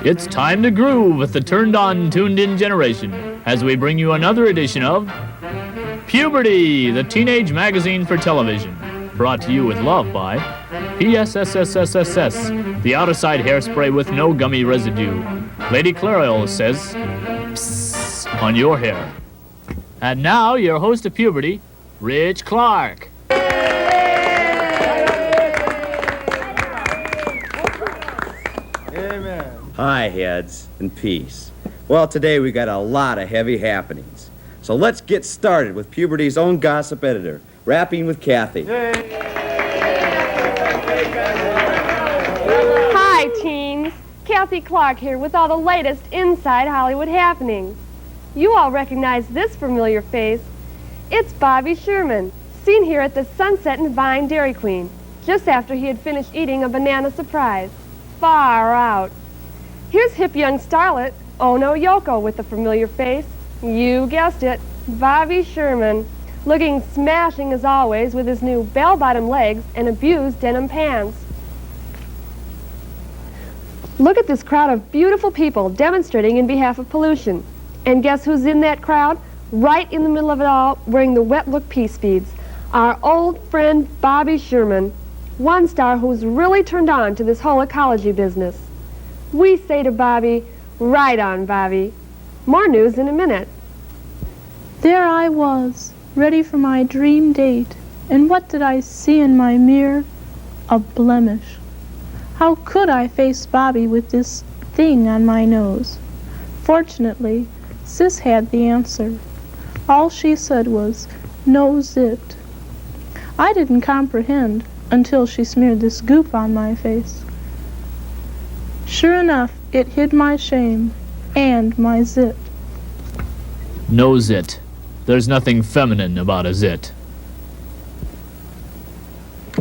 It's time to groove with the turned-on, tuned-in generation as we bring you another edition of Puberty, the teenage magazine for television. Brought to you with love by PSSSSSS, the out-of-sight hairspray with no gummy residue. Lady Clairol says, psst, on your hair. And now, your host of Puberty, Rich Clark. Hi, heads, and peace. Well, today we got a lot of heavy happenings. So let's get started with Puberty's own gossip editor, Rapping with Kathy. Hi, teens. Kathy Clark here with all the latest inside Hollywood happenings. You all recognize this familiar face. It's Bobby Sherman, seen here at the Sunset and Vine Dairy Queen, just after he had finished eating a banana surprise. Far out. Here's hip young starlet, Ono Yoko, with the familiar face. You guessed it, Bobby Sherman, looking smashing as always with his new bell-bottom legs and abused denim pants. Look at this crowd of beautiful people demonstrating in behalf of pollution. And guess who's in that crowd? Right in the middle of it all, wearing the wet look peace beads. Our old friend Bobby Sherman, one star who's really turned on to this whole ecology business. We say to Bobby, right on, Bobby. More news in a minute. There I was, ready for my dream date, and what did I see in my mirror? A blemish. How could I face Bobby with this thing on my nose? Fortunately, Sis had the answer. All she said was, "Nose it." I didn't comprehend until she smeared this goop on my face. Sure enough, it hid my shame and my zit. No zit. There's nothing feminine about a zit.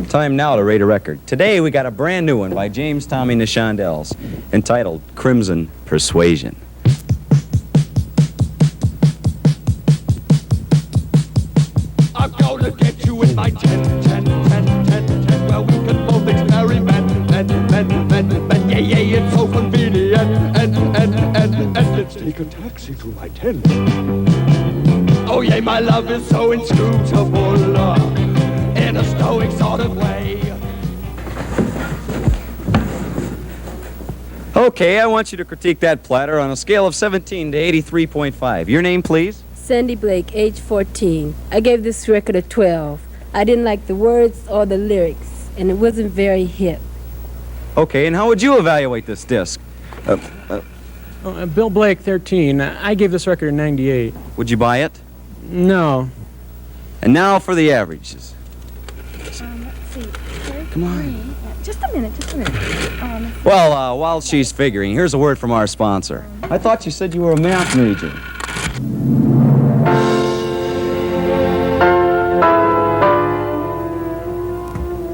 Time now to rate a record. Today we got a brand new one by James Tommy Nashondells, entitled Crimson Persuasion. I'm gonna get you in my tent, where we can both experiment, yeah, it's so convenient, and let's take a taxi to my tent. Oh yeah, my love is so inscrutable, in a stoic sort of way. Okay, I want you to critique that platter on a scale of 17 to 83.5. Your name, please? Sandy Blake, age 14. I gave this record a 12. I didn't like the words or the lyrics, and it wasn't very hip. Okay, and how would you evaluate this disc? Bill Blake, 13. I gave this record a 98. Would you buy it? No. And now for the averages. Let's see. Come on. Just a minute. Well, while she's figuring, here's a word from our sponsor. I thought you said you were a math major.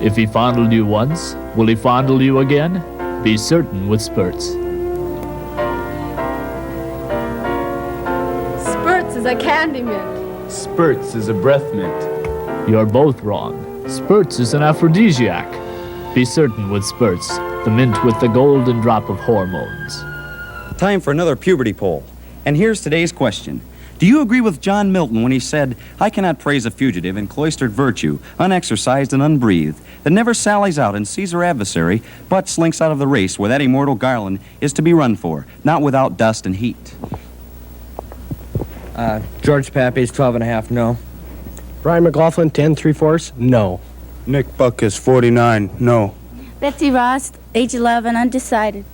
If he fondled you once, will he fondle you again? Be certain with Spurts. Spurts is a candy mint. Spurts is a breath mint. You're both wrong. Spurts is an aphrodisiac. Be certain with Spurts, the mint with the golden drop of hormones. Time for another puberty poll. And here's today's question. Do you agree with John Milton when he said, "I cannot praise a fugitive in cloistered virtue, unexercised and unbreathed, that never sallies out and sees her adversary, but slinks out of the race where that immortal garland is to be run for, not without dust and heat"? George Pappy's 12 and a half, no. Brian McLaughlin, 10 3/4, no. Nick Buck is 49, no. Betsy Ross, age 11, undecided.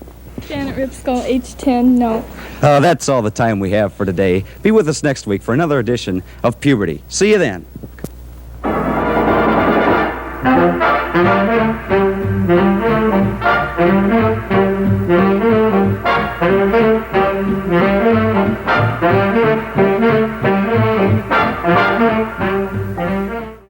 Janet Ripskull, age 10, no. That's all the time we have for today. Be with us next week for another edition of Puberty. See you then.